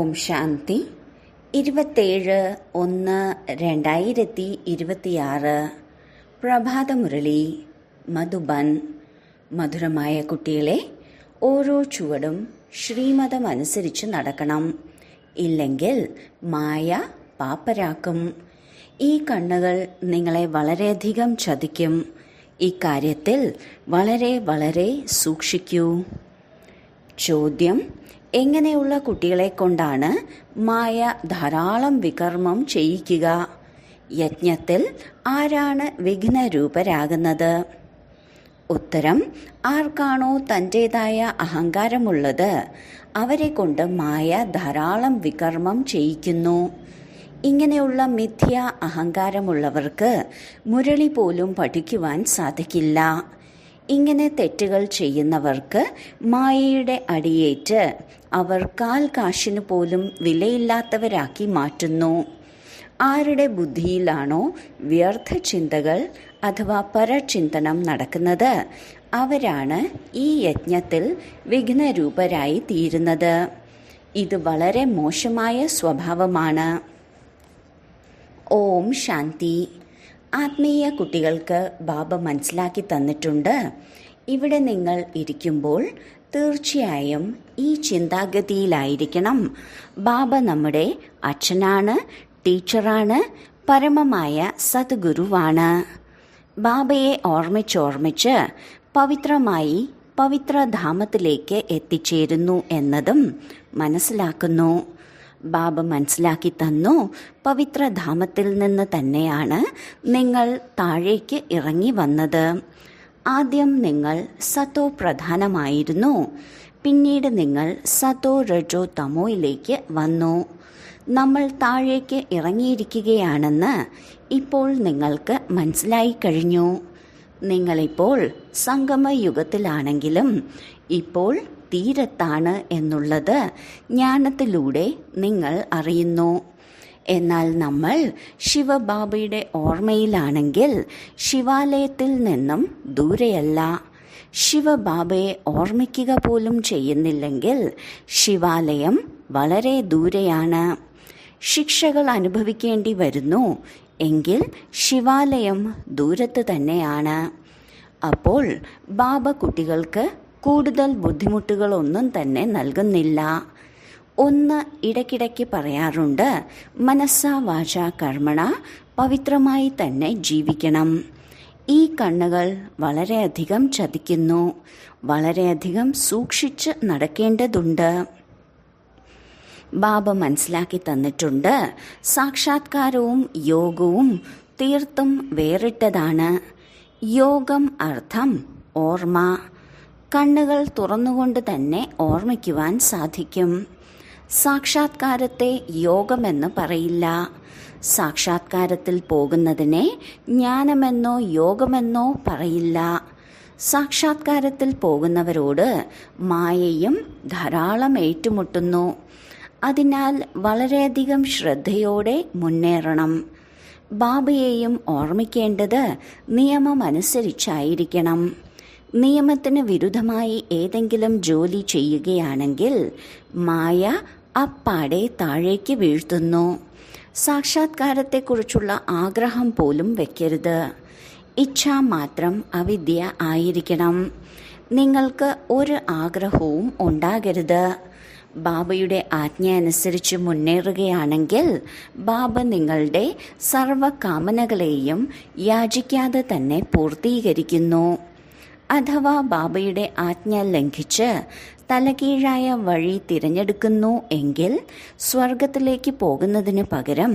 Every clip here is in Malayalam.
ഓം ശാന്തി. 27/1/2026 പ്രഭാതമുരളി മധുബൻ. മധുരമായ കുട്ടികളെ, ഓരോ ചുവടും ശ്രീമതമനുസരിച്ച് നടക്കണം. ഇല്ലെങ്കിൽ മായ പാപ്പരാക്കും. ഈ കണ്ണുകൾ നിങ്ങളെ വളരെയധികം ചതിക്കും. ഇക്കാര്യത്തിൽ വളരെ സൂക്ഷിക്കൂ. ചോദ്യം: എങ്ങനെയുള്ള കുട്ടികളെ കൊണ്ടാണ് മായ ധാരാളം വികർമ്മം ചെയ്യിക്കുക? യജ്ഞത്തിൽ ആരാണ് വിഘ്നരൂപരാകുന്നത്? ഉത്തരം: ആർക്കാണോ തൻ്റേതായ അഹങ്കാരമുള്ളത് അവരെ കൊണ്ട് മായ ധാരാളം വികർമ്മം ചെയ്യിക്കുന്നു. ഇങ്ങനെയുള്ള മിഥ്യ അഹങ്കാരമുള്ളവർക്ക് മുരളി പോലും പഠിക്കുവാൻ സാധിക്കില്ല. ഇങ്ങനെ തെറ്റുകൾ ചെയ്യുന്നവർക്ക് മായയുടെ അടിയേറ്റ് അവർ കാൽ കാശിന് പോലും വിലയില്ലാത്തവരാക്കി മാറ്റുന്നു. ആരുടെ ബുദ്ധിയിലാണോ വ്യർത്ഥ ചിന്തകൾ അഥവാ പരചിന്തനം നടക്കുന്നത് അവരാണ് ഈ യജ്ഞത്തിൽ വിഘ്നരൂപരായി തീരുന്നത്. ഇത് വളരെ മോശമായ സ്വഭാവമാണ്. ഓം ശാന്തി. ആത്മീയ കുട്ടികൾക്ക് ബാബ മനസ്സിലാക്കി തന്നിട്ടുണ്ട്. ഇവിടെ നിങ്ങൾ ഇരിക്കുമ്പോൾ തീർച്ചയായും ഈ ചിന്താഗതിയിലായിരിക്കണം. ബാബ നമ്മുടെ അച്ഛനാണ്, ടീച്ചറാണ്, പരമമായ സദ്ഗുരുവാണ്. ബാബയെ ഓർമ്മിച്ച് പവിത്രമായി പവിത്രധാമത്തിലേക്ക് എത്തിച്ചേരുന്നു എന്നതും മനസ്സിലാക്കുന്നു. ബാബ മനസ്സിലാക്കി തന്നു, പവിത്രധാമത്തിൽ നിന്ന് തന്നെയാണ് നിങ്ങൾ താഴേക്ക് ഇറങ്ങി വന്നത്. ആദ്യം നിങ്ങൾ സത്തോ പ്രധാനമായിരുന്നു, പിന്നീട് നിങ്ങൾ സത്തോ രജോ തമോയിലേക്ക് വന്നു. നമ്മൾ താഴേക്ക് ഇറങ്ങിയിരിക്കുകയാണെന്ന് ഇപ്പോൾ നിങ്ങൾക്ക് മനസ്സിലായി കഴിഞ്ഞു. നിങ്ങളിപ്പോൾ സംഗമയുഗത്തിലാണെങ്കിലും ഇപ്പോൾ തീരത്താണ് എന്നുള്ളത് ജ്ഞാനത്തിലൂടെ നിങ്ങൾ അറിയുന്നു. എന്നാൽ നമ്മൾ ശിവബാബയുടെ ഓർമ്മയിലാണെങ്കിൽ ശിവാലയത്തിൽ നിന്നും ദൂരെയല്ല. ശിവബാബയെ ഓർമ്മിക്കുക പോലും ചെയ്യുന്നില്ലെങ്കിൽ ശിവാലയം വളരെ ദൂരെയാണ്. ശിക്ഷകൾ അനുഭവിക്കേണ്ടി വരുന്നു എങ്കിൽ ശിവാലയം ദൂരത്ത് തന്നെയാണ്. അപ്പോൾ ബാബ കുട്ടികൾക്ക് കൂടുതൽ ബുദ്ധിമുട്ടുകളൊന്നും തന്നെ നൽകുന്നില്ല. ഒന്ന് ഇടയ്ക്കിടയ്ക്ക് പറയാറുണ്ട്, മനസ്സാ വാച കർമ്മണ പവിത്രമായി തന്നെ ജീവിക്കണം. ഈ കണ്ണുകൾ വളരെയധികം ചതിക്കുന്നു. വളരെയധികം സൂക്ഷിച്ച് നടക്കേണ്ടതുണ്ട്. ബാബ മനസ്സിലാക്കി തന്നിട്ടുണ്ട്, സാക്ഷാത്കാരവും യോഗവും തീർത്തും വേറിട്ടതാണ്. യോഗം അർത്ഥം ഓർമ്മ. കണ്ണുകൾ തുറന്നുകൊണ്ട് തന്നെ ഓർമ്മിക്കുവാൻ സാധിക്കും. സാക്ഷാത്കാരത്തെ യോഗമെന്ന് പറയില്ല. സാക്ഷാത്കാരത്തിൽ പോകുന്നതിനെ ജ്ഞാനമെന്നോ യോഗമെന്നോ പറയില്ല. സാക്ഷാത്കാരത്തിൽ പോകുന്നവരോട് മായയും ധാരാളം ഏറ്റുമുട്ടുന്നു. അതിനാൽ വളരെയധികം ശ്രദ്ധയോടെ മുന്നേറണം. ബാബയെയും ഓർമ്മിക്കേണ്ടത് നിയമമനുസരിച്ചായിരിക്കണം. നിയമത്തിന് വിരുദ്ധമായി ഏതെങ്കിലും ജോലി ചെയ്യുകയാണെങ്കിൽ മായ അപ്പാടെ താഴേക്ക് വീഴ്ത്തുന്നു. സാക്ഷാത്കാരത്തെക്കുറിച്ചുള്ള ആഗ്രഹം പോലും വെക്കരുത്. ഇച്ഛ മാത്രം അവിദ്യ ആയിരിക്കണം. നിങ്ങൾക്ക് ഒരു ആഗ്രഹവും ഉണ്ടാകരുത്. ബാബയുടെ ആജ്ഞ അനുസരിച്ച് മുന്നേറുകയാണെങ്കിൽ ബാബ നിങ്ങളുടെ സർവ്വകാമനകളെയും യാചിക്കാതെ തന്നെ പൂർത്തീകരിക്കുന്നു. അഥവാ ബാബയുടെ ആജ്ഞ ലംഘിച്ച് തലകീഴായ വഴി തിരഞ്ഞെടുക്കുന്നു എങ്കിൽ സ്വർഗത്തിലേക്ക് പോകുന്നതിന് പകരം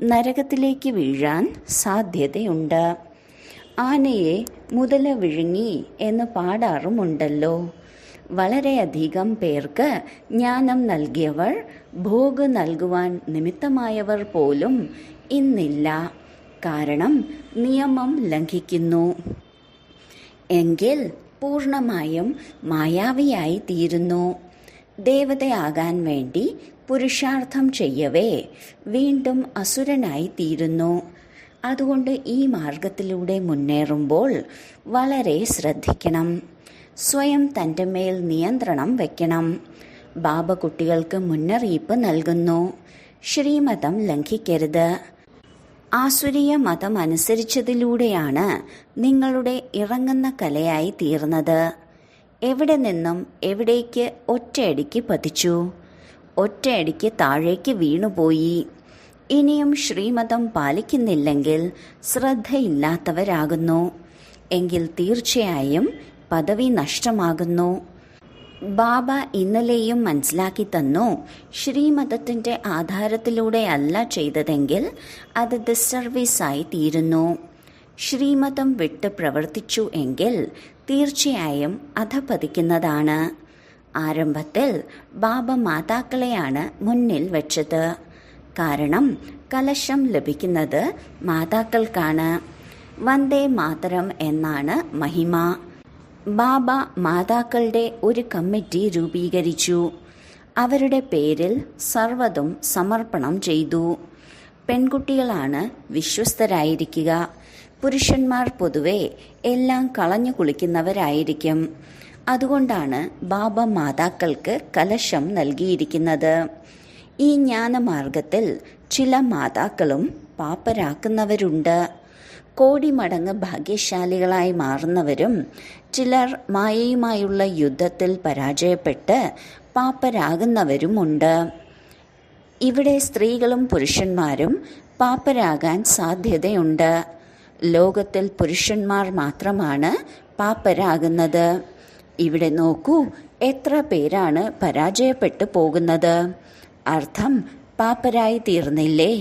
നരകത്തിലേക്ക് വീഴാൻ സാധ്യതയുണ്ട്. ആനയെ മുതല വിഴുങ്ങി എന്ന് പാടാറുമുണ്ടല്ലോ. വളരെയധികം പേർക്ക് ജ്ഞാനം നൽകിയവർ, ഭോഗ് നൽകുവാൻ നിമിത്തമായവർ പോലും ഇന്നില്ല. കാരണം നിയമം ലംഘിക്കുന്നു. എങ്കിൽ പൂർണ്ണമായും മായാവിയായി തീരുന്നു. ദേവതയാകാൻ വേണ്ടി പുരുഷാർത്ഥം ചെയ്യവേ വീണ്ടും അസുരനായി തീരുന്നു. അതുകൊണ്ട് ഈ മാർഗത്തിലൂടെ മുന്നേറുമ്പോൾ വളരെ ശ്രദ്ധിക്കണം. സ്വയം തൻ്റെ മേൽ നിയന്ത്രണം വയ്ക്കണം. ബാബ കുട്ടികൾക്ക് മുന്നറിയിപ്പ് നൽകുന്നു. ശ്രീമതം ലംഘിക്കരുത്. ആസുരീയ മതം അനുസരിച്ചതിലൂടെയാണ് നിങ്ങളുടെ ഇറങ്ങുന്ന കലയായി തീർന്നത്. എവിടെ നിന്നും എവിടേക്ക് ഒറ്റയടിക്ക് പതിച്ചു, ഒറ്റയടിക്ക് താഴേക്ക് വീണുപോയി. ഇനിയും ശ്രീമതം പാലിക്കുന്നില്ലെങ്കിൽ ശ്രദ്ധയില്ലാത്തവരാകുന്നു. എങ്കിൽ തീർച്ചയായും പദവി നഷ്ടമാകുന്നു. ബാബ ഇന്നലെയും മനസ്സിലാക്കി തന്നു, ശ്രീമതത്തിന്റെ ആധാരത്തിലൂടെയല്ല ചെയ്തതെങ്കിൽ അത് ഡിസർവീസായി തീരുന്നു. ശ്രീമതം വിട്ട് പ്രവർത്തിച്ചു എങ്കിൽ തീർച്ചയായും അധപതിക്കുന്നതാണ്. ആരംഭത്തിൽ ബാബ മാതാക്കളെയാണ് മുന്നിൽ വെച്ചത്. കാരണം കലശം ലഭിക്കുന്നത് മാതാക്കൾക്കാണ്. വന്ദേ മാതരം എന്നാണ് മഹിമ. ബാബ മാതാക്കളുടെ ഒരു കമ്മിറ്റി രൂപീകരിച്ചു. അവരുടെ പേരിൽ സർവ്വതും സമർപ്പണം ചെയ്തു. പെൺകുട്ടികളാണ് വിശ്വസ്തരായിരിക്കുക. പുരുഷന്മാർ പൊതുവെ എല്ലാം കളഞ്ഞു കുളിക്കുന്നവരായിരിക്കും. അതുകൊണ്ടാണ് ബാബ മാതാക്കൾക്ക് കലശം നൽകിയിരിക്കുന്നത്. ഈ ജ്ഞാനമാർഗത്തിൽ ചില മാതാക്കളും പാപ്പരാക്കുന്നവരുണ്ട്. കോടിമടങ്ങ് ഭാഗ്യശാലികളായി മാറുന്നവരും ചിലർ മായയുമായുള്ള യുദ്ധത്തിൽ പരാജയപ്പെട്ട് പാപ്പരാകുന്നവരുമുണ്ട്. ഇവിടെ സ്ത്രീകളും പുരുഷന്മാരും പാപ്പരാകാൻ സാധ്യതയുണ്ട്. ലോകത്തിൽ പുരുഷന്മാർ മാത്രമാണ് പാപ്പരാകുന്നത്. ഇവിടെ നോക്കൂ, എത്ര പേരാണ് പരാജയപ്പെട്ടു പോകുന്നത്. അർത്ഥം പാപ്പരായി തീർന്നില്ലേ?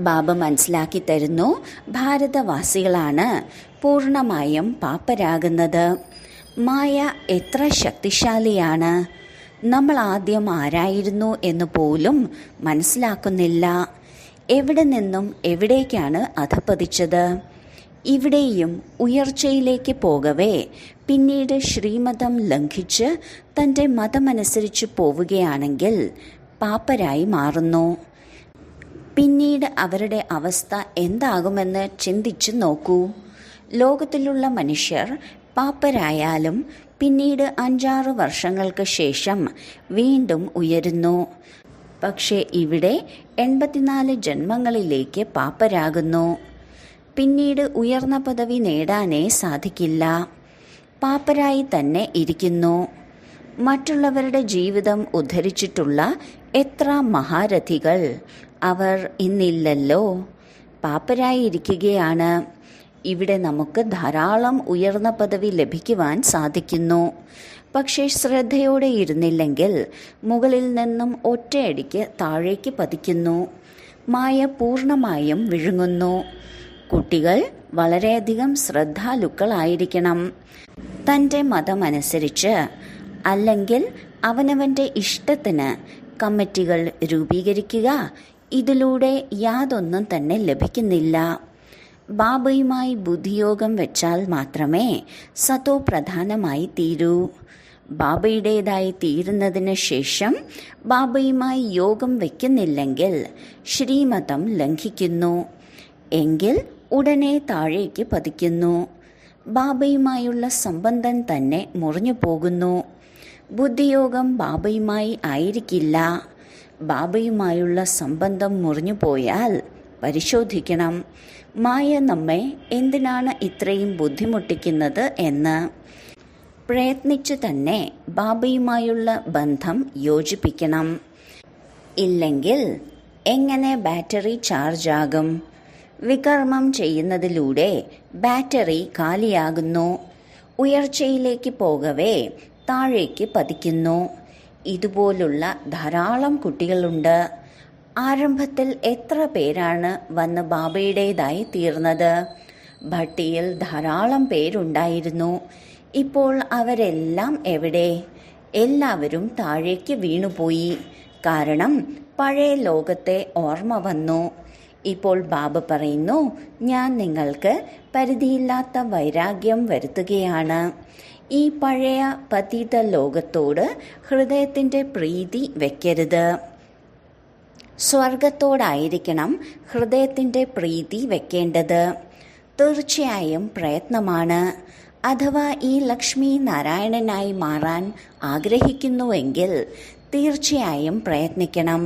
ബാബ മനസ്സിലാക്കി തരുന്നു, ഭാരതവാസികളാണ് പൂർണ്ണമായും പാപ്പരാകുന്നത്. മായ എത്ര ശക്തിശാലിയാണ്. നമ്മൾ ആദ്യം ആരായിരുന്നു എന്ന് പോലും മനസ്സിലാക്കുന്നില്ല. എവിടെ നിന്നും എവിടേക്കാണ് അധപതിച്ചത്? ഇവിടെയും ഉയർച്ചയിലേക്ക് പോകവേ പിന്നീട് ശ്രീമതം ലംഘിച്ച് തൻ്റെ മതമനുസരിച്ച് പോവുകയാണെങ്കിൽ പാപ്പരായി മാറുന്നു. പിന്നീട് അവരുടെ അവസ്ഥ എന്താകുമെന്ന് ചിന്തിച്ചു നോക്കൂ. ലോകത്തിലുള്ള മനുഷ്യർ പാപ്പരായാലും പിന്നീട് 5-6 വർഷങ്ങൾക്ക് ശേഷം വീണ്ടും ഉയരുന്നു. പക്ഷേ ഇവിടെ 84 ജന്മങ്ങളിലേക്ക് പാപ്പരാകുന്നു. പിന്നീട് ഉയർന്ന പദവി നേടാനേ സാധിക്കില്ല. പാപ്പരായി തന്നെ ഇരിക്കുന്നു. മറ്റുള്ളവരുടെ ജീവിതം ഉദ്ധരിച്ചിട്ടുള്ള എത്ര മഹാരഥികൾ അവർ ഇന്നില്ലല്ലോ. പാപ്പരായിരിക്കുകയാണ്. ഇവിടെ നമുക്ക് ധാരാളം ഉയർന്ന പദവി ലഭിക്കുവാൻ സാധിക്കുന്നു. പക്ഷേ ശ്രദ്ധയോടെ ഇരുന്നില്ലെങ്കിൽ മുകളിൽ നിന്നും ഒറ്റയടിക്ക് താഴേക്ക് പതിക്കുന്നു. മായ പൂർണ്ണമായും വിഴുങ്ങുന്നു. കുട്ടികൾ വളരെയധികം ശ്രദ്ധാലുക്കളായിരിക്കണം. തൻ്റെ മതമനുസരിച്ച് അല്ലെങ്കിൽ അവനവൻ്റെ ഇഷ്ടത്തിന് കമ്മിറ്റികൾ രൂപീകരിക്കുക. ഇതിലൂടെ യാതൊന്നും തന്നെ ലഭിക്കുന്നില്ല. ബാബയുമായി ബുദ്ധിയോഗം വെച്ചാൽ മാത്രമേ സത്തോ പ്രധാനമായി തീരൂ. ബാബയുടേതായി തീരുന്നതിന് ശേഷം ബാബയുമായി യോഗം വയ്ക്കുന്നില്ലെങ്കിൽ ശ്രീമതം ലംഘിക്കുന്നു. എങ്കിൽ ഉടനെ താഴേക്ക് പതിക്കുന്നു. ബാബയുമായുള്ള സംബന്ധം തന്നെ മുറിഞ്ഞു പോകുന്നു. ബുദ്ധിയോഗം ബാബയുമായി ആയിരിക്കില്ല. ബാബയുമായുള്ള സംബന്ധം മുറിഞ്ഞു പോയാൽ പരിശോധിക്കണം, മായ നമ്മെ എന്തിനാണ് ഇത്രയും ബുദ്ധിമുട്ടിക്കുന്നത് എന്ന്. പ്രയത്നിച്ച് തന്നെ ബാബയുമായുള്ള ബന്ധം യോജിപ്പിക്കണം. ഇല്ലെങ്കിൽ എങ്ങനെ ബാറ്ററി ചാർജ് ആകും? വികർമ്മം ചെയ്യുന്നതിലൂടെ ബാറ്ററി കാലിയാകുന്നു. ഉയർച്ചയിലേക്ക് പോകവേ താഴേക്ക് പതിക്കുന്നു. ഇതുപോലുള്ള ധാരാളം കുട്ടികളുണ്ട്. ആരംഭത്തിൽ എത്ര പേരാണ് വന്ന് ബാബയുടേതായി തീർന്നത്? ഭട്ടിയിൽ ധാരാളം പേരുണ്ടായിരുന്നു. ഇപ്പോൾ അവരെല്ലാം എവിടെ? എല്ലാവരും താഴേക്ക് വീണുപോയി. കാരണം പഴയ ലോകത്തെ ഓർമ്മ വന്നു. ഇപ്പോൾ ബാബ പറയുന്നു, ഞാൻ നിങ്ങൾക്ക് പരിധിയില്ലാത്ത വൈരാഗ്യം വരുത്തുകയാണ്. ഈ പഴയ പതിത ലോകത്തോട് ഹൃദയത്തിൻ്റെ പ്രീതി വെക്കരുത്. സ്വർഗത്തോടായിരിക്കണം ഹൃദയത്തിൻ്റെ പ്രീതി വെക്കേണ്ടത്. തീർച്ചയായും പ്രയത്നമാണ്. അഥവാ ഈ ലക്ഷ്മി നാരായണനായി മാറാൻ ആഗ്രഹിക്കുന്നുവെങ്കിൽ തീർച്ചയായും പ്രയത്നിക്കണം.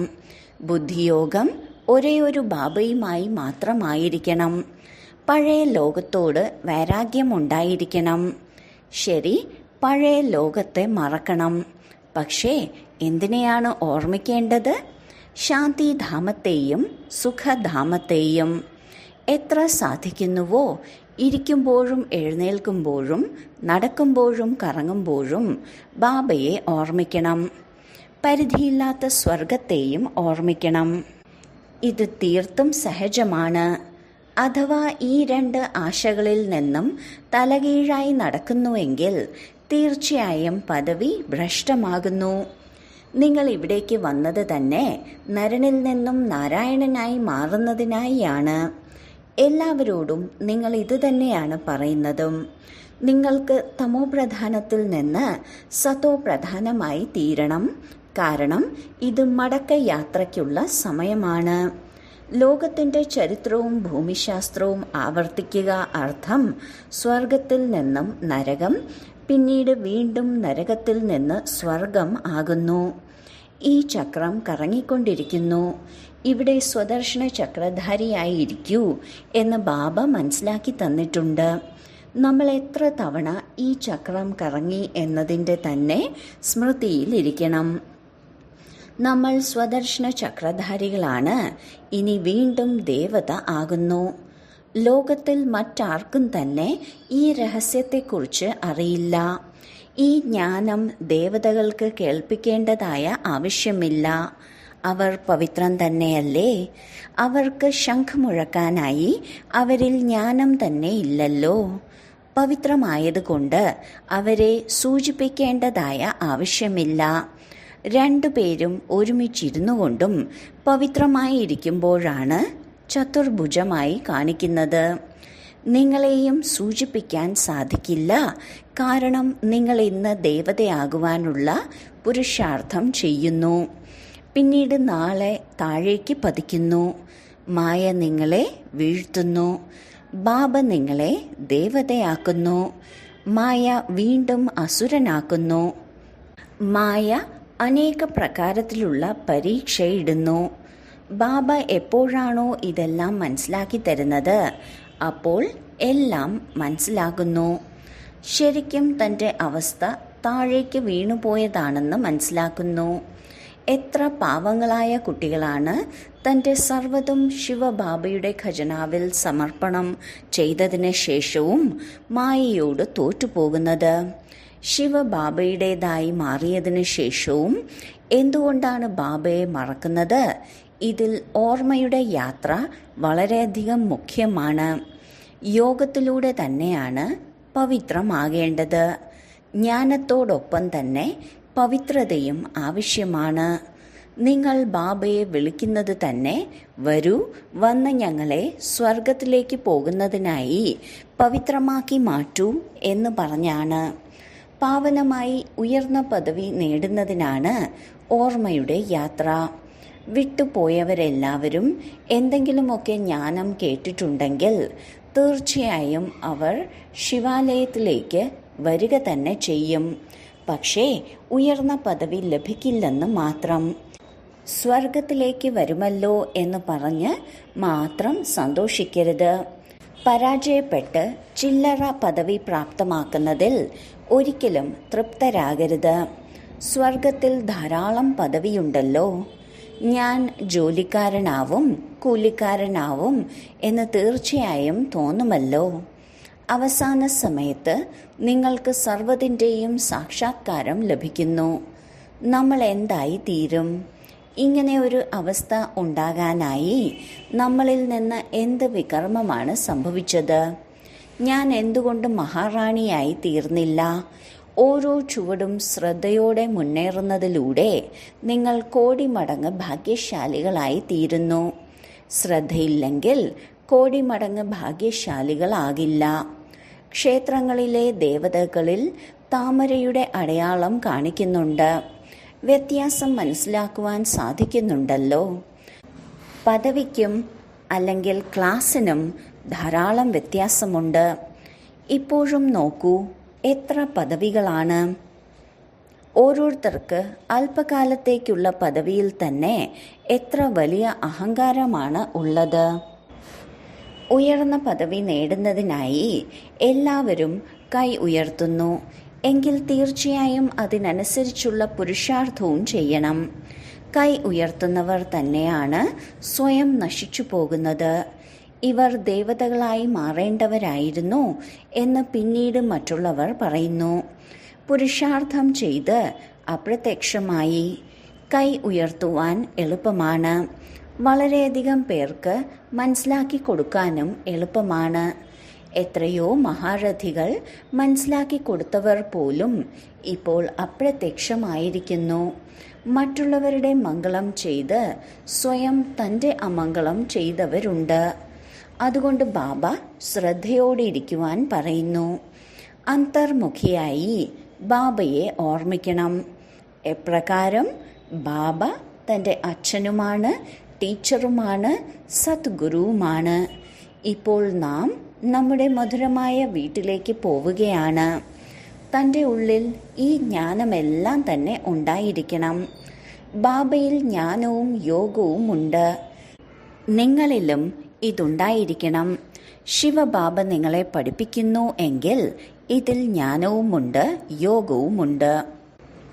ബുദ്ധിയോഗം ഒരേയൊരു ബാബയുമായി മാത്രമായിരിക്കണം. പഴയ ലോകത്തോട് വൈരാഗ്യമുണ്ടായിരിക്കണം. ശരി, പഴയ ലോകത്തെ മറക്കണം. പക്ഷേ എന്തിനെയാണ് ഓർമ്മിക്കേണ്ടത്? ശാന്തിധാമത്തെയും സുഖധാമത്തെയും. എത്ര സാധിക്കുന്നുവോ ഇരിക്കുമ്പോഴും എഴുന്നേൽക്കുമ്പോഴും നടക്കുമ്പോഴും കറങ്ങുമ്പോഴും ബാബയെ ഓർമ്മിക്കണം. പരിധിയില്ലാത്ത സ്വർഗത്തെയും ഓർമ്മിക്കണം. ഇത് തീർത്തും സഹജമാണ്. അഥവാ ഈ രണ്ട് ആശകളിൽ നിന്നും തലകീഴായി നടക്കുന്നുവെങ്കിൽ തീർച്ചയായും പദവി ഭ്രഷ്ടമാകുന്നു. നിങ്ങൾ ഇവിടേക്ക് വന്നത് തന്നെ നരനിൽ നിന്നും നാരായണനായി മാറുന്നതിനായാണ്. എല്ലാവരോടും നിങ്ങൾ ഇത് തന്നെയാണ് പറയുന്നതും. നിങ്ങൾക്ക് തമോ പ്രധാനത്തിൽ നിന്ന് സതോ പ്രധാനമായി തീരണം. കാരണം ഇത് മടക്ക യാത്രയ്ക്കുള്ള സമയമാണ്. ലോകത്തിൻ്റെ ചരിത്രവും ഭൂമിശാസ്ത്രവും ആവർത്തിക്കുക അർത്ഥം സ്വർഗത്തിൽ നിന്നും നരകം, പിന്നീട് വീണ്ടും നരകത്തിൽ നിന്ന് സ്വർഗം ആകുന്നു. ഈ ചക്രം കറങ്ങിക്കൊണ്ടിരിക്കുന്നു. ഇവിടെ സ്വദർശന ചക്രധാരിയായിരിക്കൂ എന്ന് ബാബ മനസ്സിലാക്കി തന്നിട്ടുണ്ട്. നമ്മൾ എത്ര തവണ ഈ ചക്രം കറങ്ങി എന്നതിൻ്റെ തന്നെ സ്മൃതിയിലിരിക്കണം. നമ്മൾ സ്വദർശന ചക്രധാരികളാണ്. ഇനി വീണ്ടും ദേവത ആകുന്നു. ലോകത്തിൽ മറ്റാർക്കും തന്നെ ഈ രഹസ്യത്തെക്കുറിച്ച് അറിയില്ല. ഈ ജ്ഞാനം ദേവതകൾക്ക് കേൾപ്പിക്കേണ്ടതായ ആവശ്യമില്ല. അവർ പവിത്രം തന്നെയല്ലേ? അവർക്ക് ശംഖ് മുഴക്കാനായി അവരിൽ ജ്ഞാനം തന്നെ ഇല്ലല്ലോ. പവിത്രമായതുകൊണ്ട് അവരെ സൂചിപ്പിക്കേണ്ടതായ ആവശ്യമില്ല. രണ്ടുപേരും ഒരുമിച്ചിരുന്നു കൊണ്ടും പവിത്രമായിരിക്കുമ്പോഴാണ് ചതുർഭുജമായി കാണിക്കുന്നത്. നിങ്ങളെയും സൂചിപ്പിക്കാൻ സാധിക്കില്ല. കാരണം നിങ്ങൾ ഇന്ന് ദേവതയാകുവാനുള്ള പുരുഷാർത്ഥം ചെയ്യുന്നു. പിന്നീട് നാളെ താഴേക്ക് പതിക്കുന്നു. മായ നിങ്ങളെ വീഴ്ത്തുന്നു. ബാബ നിങ്ങളെ ദേവതയാക്കുന്നു. മായ വീണ്ടും അസുരനാക്കുന്നു. മായ അനേക പ്രകാരത്തിലുള്ള പരീക്ഷയിടുന്നു. ബാബ എപ്പോഴാണോ ഇതെല്ലാം മനസ്സിലാക്കി തരുന്നത് അപ്പോൾ എല്ലാം മനസ്സിലാകുന്നു. ശരിക്കും തൻ്റെ അവസ്ഥ താഴേക്ക് വീണുപോയതാണെന്ന് മനസ്സിലാക്കുന്നു. എത്ര പാവങ്ങളായ കുട്ടികളാണ് തൻ്റെ സർവ്വതും ശിവബാബയുടെ ഖജനാവിൽ സമർപ്പണം ചെയ്തതിന് ശേഷവും മായയോട് തോറ്റുപോകുന്നത്. ശിവബാബയുടേതായി മാറിയതിനു ശേഷവും എന്തുകൊണ്ടാണ് ബാബയെ മറക്കുന്നത്? ഇതിൽ ഓർമ്മയുടെ യാത്ര വളരെയധികം മുഖ്യമാണ്. യോഗത്തിലൂടെ തന്നെയാണ് പവിത്രമാകേണ്ടത്. ജ്ഞാനത്തോടൊപ്പം തന്നെ പവിത്രതയും ആവശ്യമാണ്. നിങ്ങൾ ബാബയെ വിളിക്കുന്നത് തന്നെ വരൂ, വന്ന് ഞങ്ങളെ സ്വർഗത്തിലേക്ക് പോകുന്നതിനായി പവിത്രമാക്കി മാറ്റൂ എന്ന് പറഞ്ഞാണ്. പാവനമായി ഉയർന്ന പദവി നേടുന്നതിനാണ് ഓർമ്മയുടെ യാത്ര. വിട്ടുപോയവരെല്ലാവരും എന്തെങ്കിലുമൊക്കെ ജ്ഞാനം കേട്ടിട്ടുണ്ടെങ്കിൽ തീർച്ചയായും അവർ ശിവാലയത്തിലേക്ക് വരിക തന്നെ ചെയ്യും. പക്ഷേ ഉയർന്ന പദവി ലഭിക്കില്ലെന്ന് മാത്രം. സ്വർഗത്തിലേക്ക് വരുമല്ലോ എന്ന് പറഞ്ഞ് മാത്രം സന്തോഷിക്കരുത്. പരാജയപ്പെട്ട് ചില്ലറ പദവി പ്രാപ്തമാക്കുന്നതിൽ ഒരിക്കലും തൃപ്തരാകരുത്. സ്വർഗത്തിൽ ധാരാളം പദവിയുണ്ടല്ലോ. ഞാൻ ജോലിക്കാരനാവും, കൂലിക്കാരനാവും എന്ന് തീർച്ചയായും തോന്നുമല്ലോ. അവസാന സമയത്ത് നിങ്ങൾക്ക് സർവ്വതിൻ്റെയും സാക്ഷാത്കാരം ലഭിക്കുന്നു. നമ്മൾ എന്തായി തീരും? ഇങ്ങനെ ഒരു അവസ്ഥ ഉണ്ടാകാനായി നമ്മളിൽ നിന്ന് എന്ത് വികർമ്മമാണ് സംഭവിച്ചത്? ഞാൻ എന്തുകൊണ്ട് മഹാറാണിയായി തീർന്നില്ല? ഓരോ ചുവടും ശ്രദ്ധയോടെ മുന്നേറുന്നതിലൂടെ നിങ്ങൾ കോടി മടങ്ങ് ഭാഗ്യശാലികളായി തീരുന്നു. ശ്രദ്ധയില്ലെങ്കിൽ കോടി മടങ്ങ് ഭാഗ്യശാലികളാകില്ല. ക്ഷേത്രങ്ങളിലെ ദേവതകളിൽ താമരയുടെ അടയാളം കാണിക്കുന്നുണ്ട്. വ്യത്യാസം മനസ്സിലാക്കുവാൻ സാധിക്കുന്നുണ്ടല്ലോ. പദവിക്കും അല്ലെങ്കിൽ ക്ലാസ്സിനും ധാരാളം വ്യത്യാസമുണ്ട്. ഇപ്പോഴും നോക്കൂ, എത്ര പദവികളാണ്. ഓരോരുത്തർക്ക് അല്പകാലത്തേക്കുള്ള പദവിയിൽ തന്നെ എത്ര വലിയ അഹങ്കാരമാണ് ഉള്ളത്. ഉയർന്ന പദവി നേടുന്നതിനായി എല്ലാവരും കൈ ഉയർത്തുന്നു എങ്കിൽ തീർച്ചയായും അതിനനുസരിച്ചുള്ള പുരുഷാർത്ഥവും ചെയ്യണം. കൈ ഉയർത്തുന്നവർ തന്നെയാണ് സ്വയം നശിച്ചു പോകുന്നത്. ഇവർ ദേവതകളായി മാറേണ്ടവരായിരുന്നു എന്ന് പിന്നീട് മറ്റുള്ളവർ പറയുന്നു. പുരുഷാർത്ഥം ചെയ്ത് അപ്രത്യക്ഷമായി. കൈ ഉയർത്തുവാൻ എളുപ്പമാണ്. വളരെയധികം പേർക്ക് മനസ്സിലാക്കി കൊടുക്കാനും എളുപ്പമാണ്. എത്രയോ മഹാരഥികൾ മനസ്സിലാക്കി കൊടുത്തവർ പോലും ഇപ്പോൾ അപ്രത്യക്ഷമായിരിക്കുന്നു. മറ്റുള്ളവരുടെ മംഗളം ചെയ്ത് സ്വയം തൻ്റെ അമംഗളം ചെയ്തവരുണ്ട്. അതുകൊണ്ട് ബാബ ശ്രദ്ധയോടെ ഇരിക്കുവാൻ പറയുന്നു. അന്തർമുഖിയായി ബാബയെ ഓർമ്മിക്കണം. എപ്രകാരം? ബാബ തൻ്റെ അച്ഛനുമാണ്, ടീച്ചറുമാണ്, സദ്ഗുരുവുമാണ്. ഇപ്പോൾ നാം നമ്മുടെ മധുരമായ വീട്ടിലേക്ക് പോവുകയാണ്. തൻ്റെ ഉള്ളിൽ ഈ ജ്ഞാനമെല്ലാം തന്നെ ഉണ്ടായിരിക്കണം. ബാബയിൽ ജ്ഞാനവും യോഗവും ഉണ്ട്. നിങ്ങളിലും ഇതുണ്ടായിരിക്കണം. ശിവബാബ നിങ്ങളെ പഠിപ്പിക്കുന്നു എങ്കിൽ ഇതിൽ ജ്ഞാനവുമുണ്ട്, യോഗവുമുണ്ട്.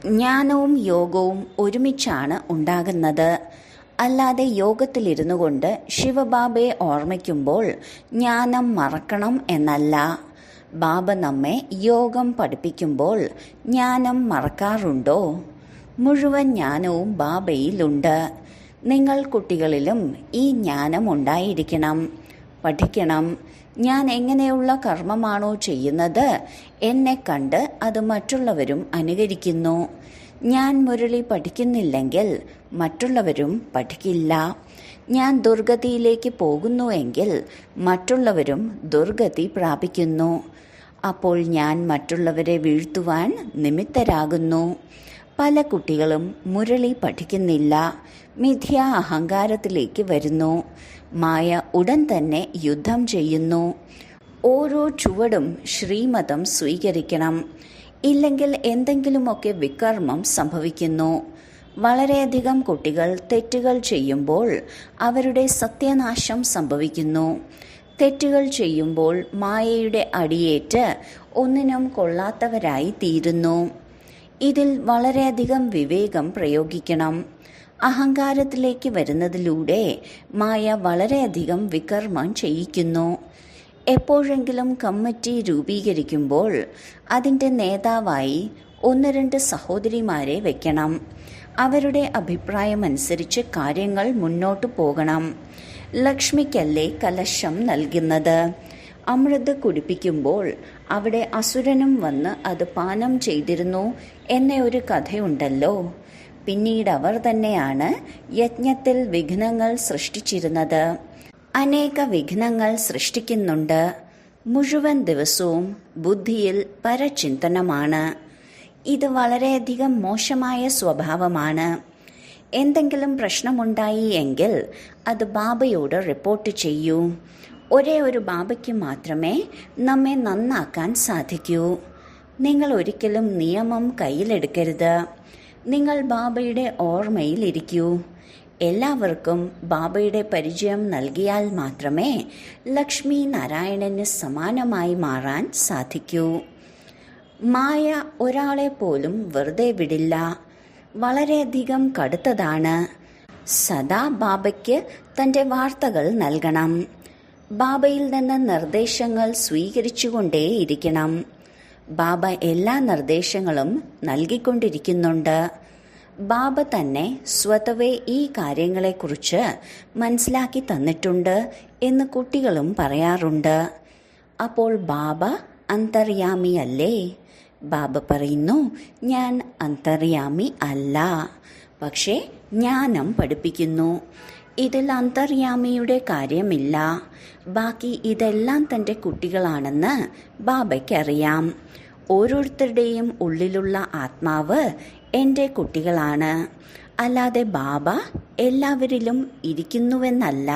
ജ്ഞാനവും യോഗവും ഒരുമിച്ചാണ് ഉണ്ടാകുന്നത്. അല്ലാതെ യോഗത്തിലിരുന്നു കൊണ്ട് ശിവബാബയെ ഓർമ്മിക്കുമ്പോൾ ജ്ഞാനം മറക്കണം എന്നല്ല. ബാബ നമ്മെ യോഗം പഠിപ്പിക്കുമ്പോൾ ജ്ഞാനം മറക്കാറുണ്ടോ? മുഴുവൻ ജ്ഞാനവും ബാബയിലുണ്ട്. നിങ്ങൾ കുട്ടികളിലും ഈ ജ്ഞാനം ഉണ്ടായിരിക്കണം. പഠിക്കണം. ഞാൻ എങ്ങനെയുള്ള കർമ്മമാണോ ചെയ്യുന്നത്, എന്നെ കണ്ട് അത് മറ്റുള്ളവരും അനുകരിക്കുന്നു. ഞാൻ മുരളി പഠിക്കുന്നില്ലെങ്കിൽ മറ്റുള്ളവരും പഠിക്കില്ല. ഞാൻ ദുർഗതിയിലേക്ക് പോകുന്നുവെങ്കിൽ മറ്റുള്ളവരും ദുർഗതി പ്രാപിക്കുന്നു. അപ്പോൾ ഞാൻ മറ്റുള്ളവരെ വീഴ്ത്തുവാൻ നിമിത്തരാകുന്നു. പല കുട്ടികളും മുരളി പഠിക്കുന്നില്ല, മിഥ്യാ അഹങ്കാരത്തിലേക്ക് വരുന്നു. മായ ഉടൻ തന്നെ യുദ്ധം ചെയ്യുന്നു. ഓരോ ചുവടും ശ്രീമതം സ്വീകരിക്കണം. ഇല്ലെങ്കിൽ എന്തെങ്കിലുമൊക്കെ വികർമ്മം സംഭവിക്കുന്നു. വളരെയധികം കുട്ടികൾ തെറ്റുകൾ ചെയ്യുമ്പോൾ അവരുടെ സത്യനാശം സംഭവിക്കുന്നു. തെറ്റുകൾ ചെയ്യുമ്പോൾ മായയുടെ അടിയേറ്റ് ഒന്നിനും കൊള്ളാത്തവരായി തീരുന്നു. ഇതിൽ വളരെയധികം വിവേകം പ്രയോഗിക്കണം. അഹങ്കാരത്തിലേക്ക് വരുന്നതിലൂടെ മായ വളരെയധികം വികർമ്മം ചെയ്യിക്കുന്നു. എപ്പോഴെങ്കിലും കമ്മിറ്റി രൂപീകരിക്കുമ്പോൾ അതിൻ്റെ നേതാവായി 1-2 സഹോദരിമാരെ വെക്കണം. അവരുടെ അഭിപ്രായമനുസരിച്ച് കാര്യങ്ങൾ മുന്നോട്ടു പോകണം. ലക്ഷ്മിക്കല്ലേ കലശം നൽകുന്നത്. അമൃത് കുടിപ്പിക്കുമ്പോൾ അവിടെ അസുരനും വന്ന് അത് പാനം ചെയ്തിരുന്നു എന്ന ഒരു കഥയുണ്ടല്ലോ. പിന്നീട് അവർ തന്നെയാണ് യജ്ഞത്തിൽ വിഘ്നങ്ങൾ സൃഷ്ടിച്ചിരുന്നത്. അനേക വിഘ്നങ്ങൾ സൃഷ്ടിക്കുന്നുണ്ട്. മുഴുവൻ ദിവസവും ബുദ്ധിയിൽ പരചിന്തനമാണ്. ഇത് വളരെയധികം മോശമായ സ്വഭാവമാണ്. എന്തെങ്കിലും പ്രശ്നമുണ്ടായി എങ്കിൽ അത് ബാബയോട് റിപ്പോർട്ട് ചെയ്യൂ. ഒരേ ഒരു ബാബയ്ക്ക് മാത്രമേ നമ്മെ നന്നാക്കാൻ സാധിക്കൂ. നിങ്ങൾ ഒരിക്കലും നിയമം കയ്യിലെടുക്കരുത്. നിങ്ങൾ ബാബയുടെ ഓർമ്മയിലിരിക്കൂ. എല്ലാവർക്കും ബാബയുടെ പരിചയം നൽകിയാൽ മാത്രമേ ലക്ഷ്മി നാരായണന് സമാനമായി മാറാൻ സാധിക്കൂ. മായ ഒരാളെ പോലും വെറുതെ വിടില്ല. വളരെയധികം കടുത്തതാണ്. സദാ ബാബയ്ക്ക് തൻ്റെ വാർത്തകൾ നൽകണം. ബാബയിൽ നിന്ന് നിർദ്ദേശങ്ങൾ സ്വീകരിച്ചുകൊണ്ടേയിരിക്കണം. ബാബ എല്ലാ നിർദ്ദേശങ്ങളും നൽകിക്കൊണ്ടിരിക്കുന്നുണ്ട്. ബാബ തന്നെ സ്വതവേ ഈ കാര്യങ്ങളെക്കുറിച്ച് മനസ്സിലാക്കി തന്നിട്ടുണ്ട് എന്ന് കുട്ടികളും പറയാറുണ്ട്. അപ്പോൾ ബാബ അന്തർയാമിയല്ലേ? ബാബ പറയുന്നു, ഞാൻ അന്തർയാമി അല്ല, പക്ഷേ ജ്ഞാനം പഠിപ്പിക്കുന്നു. ഇതിൽ അന്തർയാമിയുടെ കാര്യമില്ല. ബാക്കി ഇതെല്ലാം തൻ്റെ കുട്ടികളാണെന്ന് ബാബയ്ക്കറിയാം. ഓരോരുത്തരുടെയും ഉള്ളിലുള്ള ആത്മാവ് എൻ്റെ കുട്ടികളാണ്. അല്ലാതെ ബാബ എല്ലാവരിലും ഇരിക്കുന്നുവെന്നല്ല.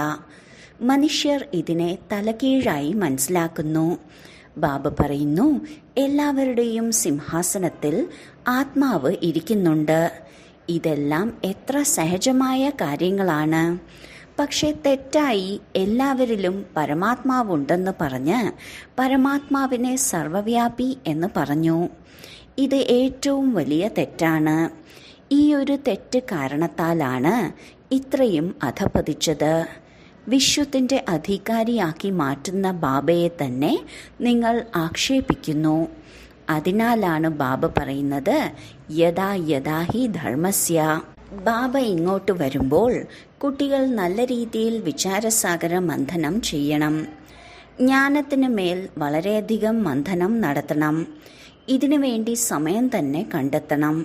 മനുഷ്യർ ഇതിനെ തലകീഴായി മനസ്സിലാക്കുന്നു. ബാബ പറയുന്നു, എല്ലാവരുടെയും സിംഹാസനത്തിൽ ആത്മാവ് ഇരിക്കുന്നുണ്ട്. ഇതെല്ലാം എത്ര സഹജമായ കാര്യങ്ങളാണ്. പക്ഷെ തെറ്റായി എല്ലാവരിലും പരമാത്മാവുണ്ടെന്ന് പറഞ്ഞ് പരമാത്മാവിനെ സർവവ്യാപി എന്ന് പറഞ്ഞു. ഇത് ഏറ്റവും വലിയ തെറ്റാണ്. ഈ ഒരു തെറ്റ് കാരണത്താലാണ് ഇത്രയും അധപതിച്ചത്. വിശ്വത്തിൻ്റെ അധികാരിയാക്കി മാറ്റുന്ന ബാബയെ തന്നെ നിങ്ങൾ ആക്ഷേപിക്കുന്നു. അതിനാലാണ് ബാബ പറയുന്നത്, യഥാ യഥാ ഹി ധർമ്മസ്യ. ബാബ ഇങ്ങോട്ട് വരുമ്പോൾ കുട്ടികൾ നല്ല രീതിയിൽ വിചാരസാഗര മന്ഥനം ചെയ്യണം. ജ്ഞാനത്തിന് മേൽ വളരെയധികം മന്ഥനം നടത്തണം. ഇതിനു വേണ്ടി സമയം തന്നെ കണ്ടെത്തണം.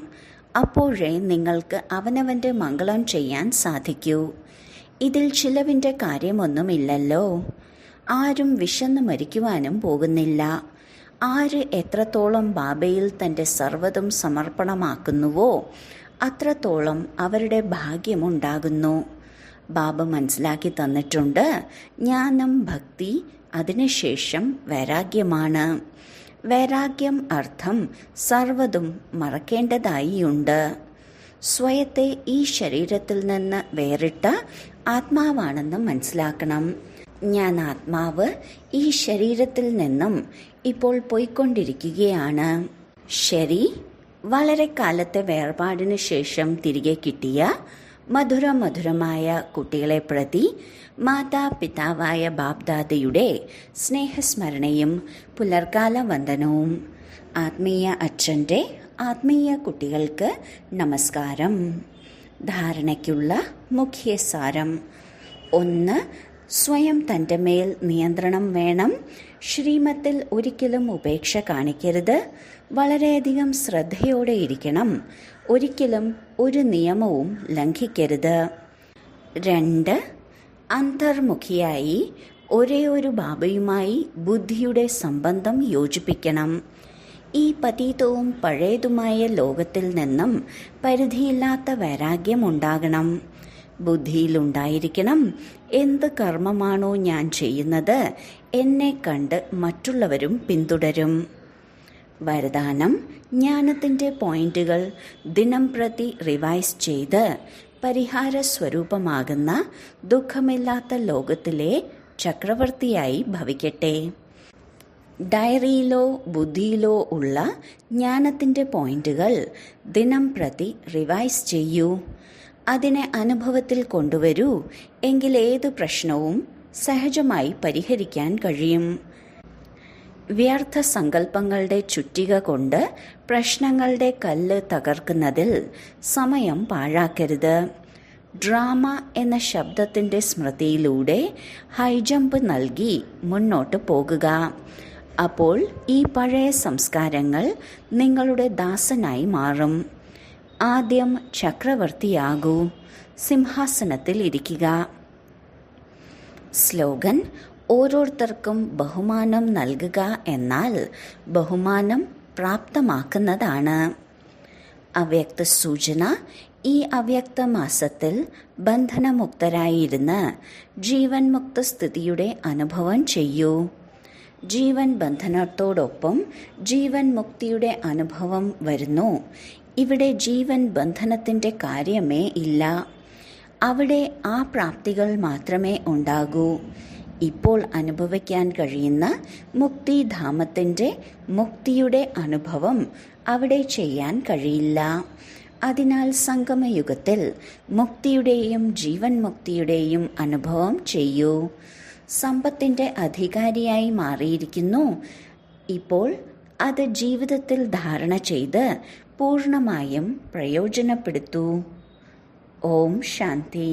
അപ്പോഴേ നിങ്ങൾക്ക് അവനവൻ്റെ മംഗളം ചെയ്യാൻ സാധിക്കൂ. ഇതിൽ ചിലവിൻ്റെ കാര്യമൊന്നുമില്ലല്ലോ. ആരും വിശന്ന് മരിക്കുവാനും പോകുന്നില്ല. ആര് എത്രത്തോളം ബാബയിൽ തൻ്റെ സർവ്വതും സമർപ്പണമാക്കുന്നുവോ അത്രത്തോളം അവരുടെ ഭാഗ്യമുണ്ടാകുന്നു. ബാബ മനസ്സിലാക്കി തന്നിട്ടുണ്ട്, ജ്ഞാനം, ഭക്തി, അതിനുശേഷം വൈരാഗ്യമാണ്. വൈരാഗ്യം അർത്ഥം സർവ്വതും മറക്കേണ്ടതായിയുണ്ട്. സ്വയത്തെ ഈ ശരീരത്തിൽ നിന്ന് വേറിട്ട ആത്മാവാണെന്ന് മനസ്സിലാക്കണം. ഞാൻ ആത്മാവ് ഈ ശരീരത്തിൽ നിന്നും ഇപ്പോൾ പോയിക്കൊണ്ടിരിക്കുകയാണ്. ശരി, വളരെ കാലത്തെ വേർപാടിന് ശേഷം തിരികെ കിട്ടിയ മധുരമായ കുട്ടികളെ പ്രതി മാതാപിതാവായ ബാബ്ദാദയുടെ സ്നേഹസ്മരണയും പുലർക്കാല വന്ദനവും. ആത്മീയ അച്ഛൻ്റെ ആത്മീയ കുട്ടികൾക്ക് നമസ്കാരം. ധാരണയ്ക്കുള്ള മുഖ്യസാരം: 1. സ്വയം തൻ്റെ മേൽ നിയന്ത്രണം വേണം. ശ്രീമത്തിൽ ഒരിക്കലും ഉപേക്ഷ കാണിക്കരുത്. വളരെയധികം ശ്രദ്ധയോടെ ഇരിക്കണം. ഒരിക്കലും ഒരു നിയമവും ലംഘിക്കരുത്. 2. അന്തർമുഖിയായി ഒരേ ഒരു ബാബയുമായി ബുദ്ധിയുടെ സംബന്ധം യോജിപ്പിക്കണം. ഈ പതീതവും പഴയതുമായ ലോകത്തിൽ നിന്നും പരിധിയില്ലാത്ത വൈരാഗ്യം ഉണ്ടാകണം. ബുദ്ധിയിലുണ്ടായിരിക്കണം, എന്ത് കർമ്മമാണോ ഞാൻ ചെയ്യുന്നത് എന്നെ കണ്ട് മറ്റുള്ളവരും പിന്തുടരും. വരദാനം: ജ്ഞാനത്തിൻ്റെ പോയിന്റുകൾ ദിനം പ്രതി റിവൈസ് ചെയ്ത് പരിഹാര സ്വരൂപമാകുന്ന ദുഃഖമില്ലാത്ത ലോകത്തിലെ ചക്രവർത്തിയായി ഭവിക്കട്ടെ. ഡയറിയിലോ ബുദ്ധിയിലോ ഉള്ള ജ്ഞാനത്തിൻ്റെ പോയിന്റുകൾ ദിനം പ്രതി റിവൈസ് ചെയ്യൂ. അതിനെ അനുഭവത്തിൽ കൊണ്ടുവരൂ. എങ്കിൽ ഏത് പ്രശ്നവും സഹജമായി പരിഹരിക്കാൻ കഴിയും. വ്യർത്ഥ സങ്കല്പങ്ങളുടെ ചുറ്റിക കൊണ്ട് പ്രശ്നങ്ങളുടെ കല്ല് തകർക്കുന്നതിൽ സമയം പാഴാക്കരുത്. ഡ്രാമ എന്ന ശബ്ദത്തിൻ്റെ സ്മൃതിയിലൂടെ ഹൈജമ്പ് നൽകി മുന്നോട്ട് പോകുക. അപ്പോൾ ഈ പഴയ സംസ്കാരങ്ങൾ നിങ്ങളുടെ ദാസനായി മാറും. ആദ്യം ചക്രവർത്തിയാകൂ. സിംഹാസനത്തിൽ ഇരിക്കുക. സ്ലോഗൻ: ഓരോരുത്തർക്കും ബഹുമാനം നൽകുക എന്നാൽ ബഹുമാനം പ്രാപ്തമാക്കുന്നതാണ്. അവ്യക്ത സൂചന: ഈ അവ്യക്ത മാസത്തിൽ ബന്ധനമുക്തരായിരുന്ന് ജീവൻ മുക്ത സ്ഥിതിയുടെ അനുഭവം ചെയ്യൂ. ജീവൻ ബന്ധനത്തോടൊപ്പം ജീവൻ മുക്തിയുടെ അനുഭവം വരുന്നു. ഇവിടെ ജീവൻ ബന്ധനത്തിൻ്റെ കാര്യമേ ഇല്ല. അവിടെ ആ പ്രാപ്തികൾ മാത്രമേ ഉണ്ടാകൂ. ഇപ്പോൾ അനുഭവിക്കാൻ കഴിയുന്ന മുക്തിധാമത്തിൻ്റെ മുക്തിയുടെ അനുഭവം അവിടെ ചെയ്യാൻ കഴിയില്ല. അതിനാൽ സംഗമയുഗത്തിൽ മുക്തിയുടെയും ജീവൻ മുക്തിയുടെയും അനുഭവം ചെയ്യൂ. സമ്പത്തിൻ്റെ അധികാരിയായി മാറിയിരിക്കുന്നു. ഇപ്പോൾ അത് ജീവിതത്തിൽ ധാരണ ചെയ്ത് പൂർണ്ണമായും പ്രയോജനപ്പെടുത്തൂ. ഓം ശാന്തി.